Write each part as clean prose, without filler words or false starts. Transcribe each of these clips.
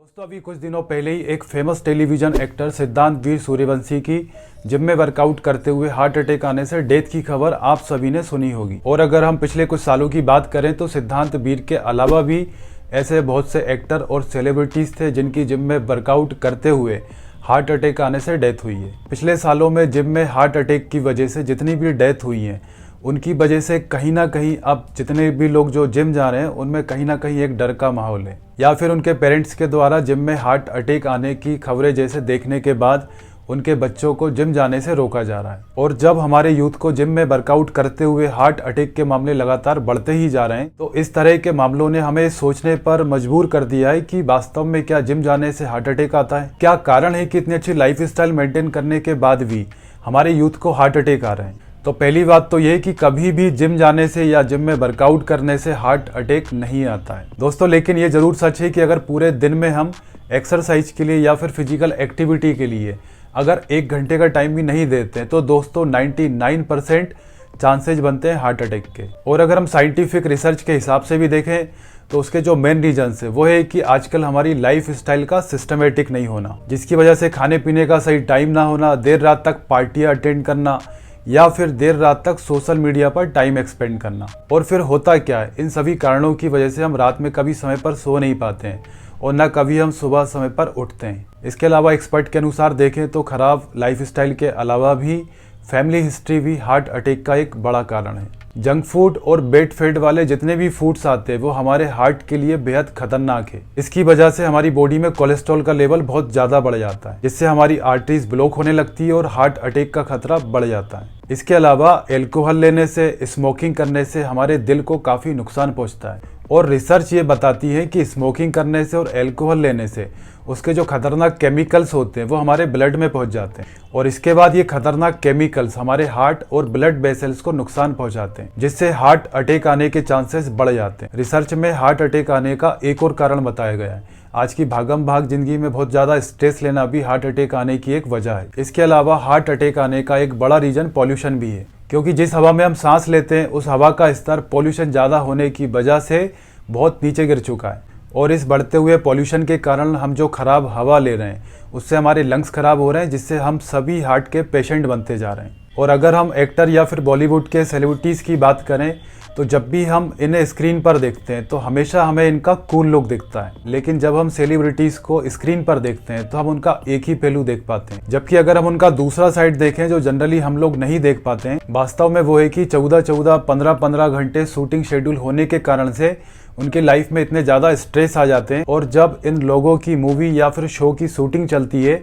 दोस्तों अभी कुछ दिनों पहले ही एक फेमस टेलीविजन एक्टर सिद्धांत वीर सूर्यवंशी की जिम में वर्कआउट करते हुए हार्ट अटैक आने से डेथ की खबर आप सभी ने सुनी होगी। और अगर हम पिछले कुछ सालों की बात करें तो सिद्धांत वीर के अलावा भी ऐसे बहुत से एक्टर और सेलिब्रिटीज थे जिनकी जिम में वर्कआउट करते हुए हार्ट अटैक आने से डेथ हुई है। पिछले सालों में जिम में हार्ट अटैक की वजह से जितनी भी डेथ हुई हैं उनकी वजह से कहीं ना कहीं अब जितने भी लोग जो जिम जा रहे हैं उनमें कहीं ना कहीं एक डर का माहौल है, या फिर उनके पेरेंट्स के द्वारा जिम में हार्ट अटैक आने की खबरें जैसे देखने के बाद उनके बच्चों को जिम जाने से रोका जा रहा है। और जब हमारे यूथ को जिम में वर्कआउट करते हुए हार्ट अटैक के मामले लगातार बढ़ते ही जा रहे हैं, तो इस तरह के मामलों ने हमें सोचने पर मजबूर कर दिया है कि वास्तव में क्या जिम जाने से हार्ट अटैक आता है? क्या कारण है कि इतनी अच्छी लाइफ स्टाइल मेंटेन करने के बाद भी हमारे यूथ को हार्ट अटैक आ रहे हैं? तो पहली बात तो ये कि कभी भी जिम जाने से या जिम में वर्कआउट करने से हार्ट अटैक नहीं आता है दोस्तों। लेकिन ये जरूर सच है कि अगर पूरे दिन में हम एक्सरसाइज के लिए या फिर फिजिकल एक्टिविटी के लिए अगर 1 घंटे का टाइम भी नहीं देते तो दोस्तों 99% चांसेज बनते हैं हार्ट अटैक के। और अगर हम साइंटिफिक रिसर्च के हिसाब से भी देखें तो उसके जो मेन रीजंस है वो है कि आजकल हमारी लाइफ स्टाइल का सिस्टमेटिक नहीं होना, जिसकी वजह से खाने पीने का सही टाइम ना होना, देर रात तक पार्टियां अटेंड करना या फिर देर रात तक सोशल मीडिया पर टाइम एक्सपेंड करना। और फिर होता क्या है, इन सभी कारणों की वजह से हम रात में कभी समय पर सो नहीं पाते हैं और न कभी हम सुबह समय पर उठते हैं। इसके अलावा एक्सपर्ट के अनुसार देखें तो खराब लाइफस्टाइल के अलावा भी फैमिली हिस्ट्री भी हार्ट अटैक का एक बड़ा कारण है। जंक फूड और बैड फैट वाले जितने भी फूड्स आते हैं वो हमारे हार्ट के लिए बेहद खतरनाक है। इसकी वजह से हमारी बॉडी में कोलेस्ट्रॉल का लेवल बहुत ज्यादा बढ़ जाता है, जिससे हमारी आर्टरीज ब्लॉक होने लगती है और हार्ट अटैक का खतरा बढ़ जाता है। इसके अलावा अल्कोहल लेने से, स्मोकिंग करने से हमारे दिल को काफी नुकसान पहुंचता है। और रिसर्च ये बताती है कि स्मोकिंग करने से और अल्कोहल लेने से उसके जो खतरनाक केमिकल्स होते हैं वो हमारे ब्लड में पहुंच जाते हैं और इसके बाद ये खतरनाक केमिकल्स हमारे हार्ट और ब्लड वेसल्स को नुकसान पहुंचाते हैं, जिससे हार्ट अटैक आने के चांसेस बढ़ जाते हैं। रिसर्च में हार्ट अटैक आने का एक और कारण बताया गया है। आज की भागम भाग जिंदगी में बहुत ज्यादा स्ट्रेस लेना भी हार्ट अटैक आने की एक वजह है। इसके अलावा हार्ट अटैक आने का एक बड़ा रीजन पॉल्यूशन भी है, क्योंकि जिस हवा में हम सांस लेते हैं उस हवा का स्तर पॉल्यूशन ज्यादा होने की वजह से बहुत नीचे गिर चुका है। और इस बढ़ते हुए पॉल्यूशन के कारण हम जो खराब हवा ले रहे हैं उससे हमारे लंग्स खराब हो रहे हैं, जिससे हम सभी हार्ट के पेशेंट बनते जा रहे हैं। और अगर हम एक्टर या फिर बॉलीवुड के सेलिब्रिटीज़ की बात करें तो जब भी हम इन्हें स्क्रीन पर देखते हैं तो हमेशा हमें इनका कूल लुक दिखता है, लेकिन जब हम सेलिब्रिटीज़ को स्क्रीन पर देखते हैं तो हम उनका एक ही पहलू देख पाते हैं। जबकि अगर हम उनका दूसरा साइड देखें जो जनरली हम लोग नहीं देख पाते हैं, वास्तव में वो है कि 14-14, 15-15 घंटे शूटिंग शेड्यूल होने के कारण से उनके लाइफ में इतने ज़्यादा स्ट्रेस आ जाते हैं। और जब इन लोगों की मूवी या फिर शो की शूटिंग चलती है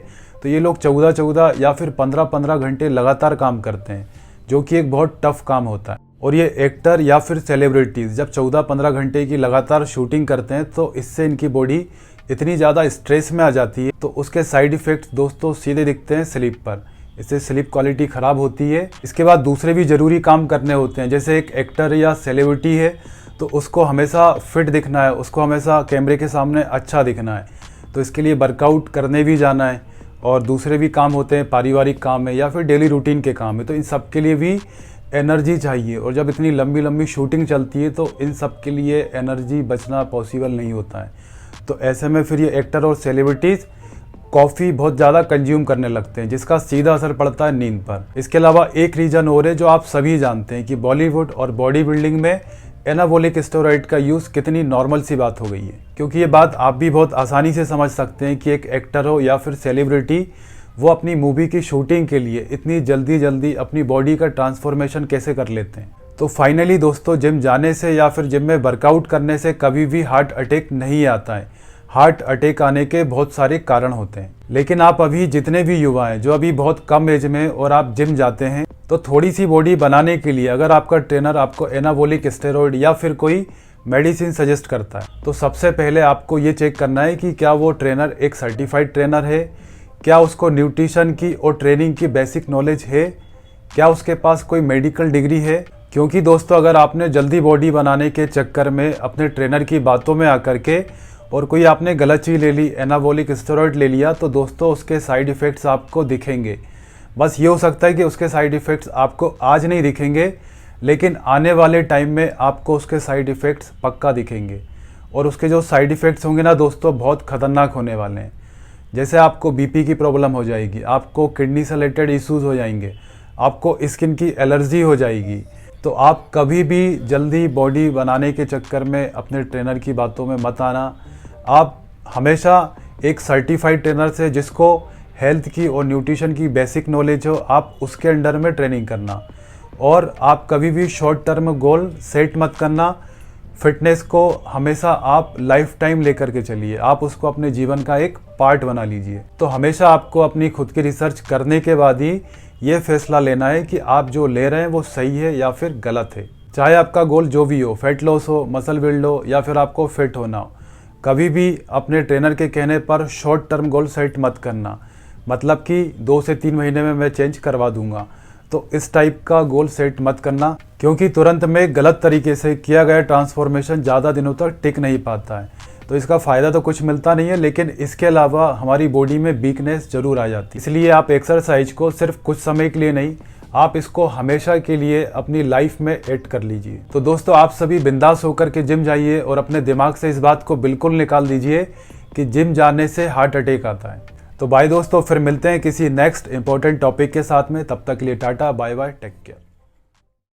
तो ये लोग 14-14 या फिर 15-15 घंटे लगातार काम करते हैं, जो कि एक बहुत टफ काम होता है। और ये एक्टर या फिर सेलिब्रिटीज़ जब 14-15 घंटे की लगातार शूटिंग करते हैं तो इससे इनकी बॉडी इतनी ज़्यादा स्ट्रेस में आ जाती है, तो उसके साइड इफ़ेक्ट्स दोस्तों सीधे दिखते हैं स्लीप पर। इससे स्लीप क्वालिटी ख़राब होती है। इसके बाद दूसरे भी ज़रूरी काम करने होते हैं, जैसे एक एक्टर या सेलिब्रिटी है तो उसको हमेशा फिट दिखना है, उसको हमेशा कैमरे के सामने अच्छा दिखना है, तो इसके लिए वर्कआउट करने भी जाना है और दूसरे भी काम होते हैं, पारिवारिक काम है या फिर डेली रूटीन के काम है, तो इन सब के लिए भी एनर्जी चाहिए। और जब इतनी लंबी लंबी शूटिंग चलती है तो इन सब के लिए एनर्जी बचना पॉसिबल नहीं होता है। तो ऐसे में फिर ये एक्टर और सेलिब्रिटीज़ कॉफ़ी बहुत ज़्यादा कंज्यूम करने लगते हैं, जिसका सीधा असर पड़ता है नींद पर। इसके अलावा एक रीज़न और है जो आप सभी जानते हैं कि बॉलीवुड और बॉडी बिल्डिंग में एनाबॉलिक स्टेरॉइड का यूज़ कितनी नॉर्मल सी बात हो गई है। क्योंकि ये बात आप भी बहुत आसानी से समझ सकते हैं कि एक एक्टर हो या फिर सेलिब्रिटी वो अपनी मूवी की शूटिंग के लिए इतनी जल्दी अपनी बॉडी का ट्रांसफॉर्मेशन कैसे कर लेते हैं। तो फाइनली दोस्तों, जिम जाने से या फिर जिम में वर्कआउट करने से कभी भी हार्ट अटैक नहीं आता है। हार्ट अटैक आने के बहुत सारे कारण होते हैं। लेकिन आप अभी जितने भी युवा हैं जो अभी बहुत कम एज में और आप जिम जाते हैं, तो थोड़ी सी बॉडी बनाने के लिए अगर आपका ट्रेनर आपको एनाबॉलिक स्टेरॉइड या फिर कोई मेडिसिन सजेस्ट करता है तो सबसे पहले आपको ये चेक करना है कि क्या वो ट्रेनर एक सर्टिफाइड ट्रेनर है, क्या उसको न्यूट्रिशन की और ट्रेनिंग की बेसिक नॉलेज है, क्या उसके पास कोई मेडिकल डिग्री है। क्योंकि दोस्तों अगर आपने जल्दी बॉडी बनाने के चक्कर में अपने ट्रेनर की बातों में आकर के और कोई आपने गलत चीज़ ले ली, एनाबॉलिक स्टेरॉइड ले लिया, तो दोस्तों उसके साइड इफ़ेक्ट्स आपको दिखेंगे। बस ये हो सकता है कि उसके साइड इफ़ेक्ट्स आपको आज नहीं दिखेंगे, लेकिन आने वाले टाइम में आपको उसके साइड इफ़ेक्ट्स पक्का दिखेंगे। और उसके जो साइड इफ़ेक्ट्स होंगे ना दोस्तों, बहुत ख़तरनाक होने वाले हैं। जैसे आपको बीपी की प्रॉब्लम हो जाएगी, आपको किडनी से रिलेटेड इश्यूज़ हो जाएंगे, आपको स्किन की एलर्जी हो जाएगी। तो आप कभी भी जल्दी बॉडी बनाने के चक्कर में अपने ट्रेनर की बातों में मत आना। आप हमेशा एक सर्टिफाइड ट्रेनर से, जिसको हेल्थ की और न्यूट्रिशन की बेसिक नॉलेज हो, आप उसके अंडर में ट्रेनिंग करना। और आप कभी भी शॉर्ट टर्म गोल सेट मत करना। फिटनेस को हमेशा आप लाइफ टाइम लेकर के चलिए, आप उसको अपने जीवन का एक पार्ट बना लीजिए। तो हमेशा आपको अपनी खुद की रिसर्च करने के बाद ही ये फैसला लेना है कि आप जो ले रहे हैं वो सही है या फिर गलत है। चाहे आपका गोल जो भी हो, फैट लॉस हो, मसल बिल्ड हो, या फिर आपको फिट होना हो, कभी भी अपने ट्रेनर के कहने पर शॉर्ट टर्म गोल सेट मत करना। मतलब कि 2 से 3 महीने में मैं चेंज करवा दूंगा, तो इस टाइप का गोल सेट मत करना, क्योंकि तुरंत में गलत तरीके से किया गया ट्रांसफॉर्मेशन ज़्यादा दिनों तक टिक नहीं पाता है। तो इसका फ़ायदा तो कुछ मिलता नहीं है, लेकिन इसके अलावा हमारी बॉडी में वीकनेस ज़रूर आ जाती है। इसलिए आप एक्सरसाइज को सिर्फ कुछ समय के लिए नहीं, आप इसको हमेशा के लिए अपनी लाइफ में ऐड कर लीजिए। तो दोस्तों, आप सभी बिंदास होकर के जिम जाइए और अपने दिमाग से इस बात को बिल्कुल निकाल दीजिए कि जिम जाने से हार्ट अटैक आता है। तो बाय दोस्तों, फिर मिलते हैं किसी नेक्स्ट इंपॉर्टेंट टॉपिक के साथ में। तब तक के लिए tata, bye bye, take care.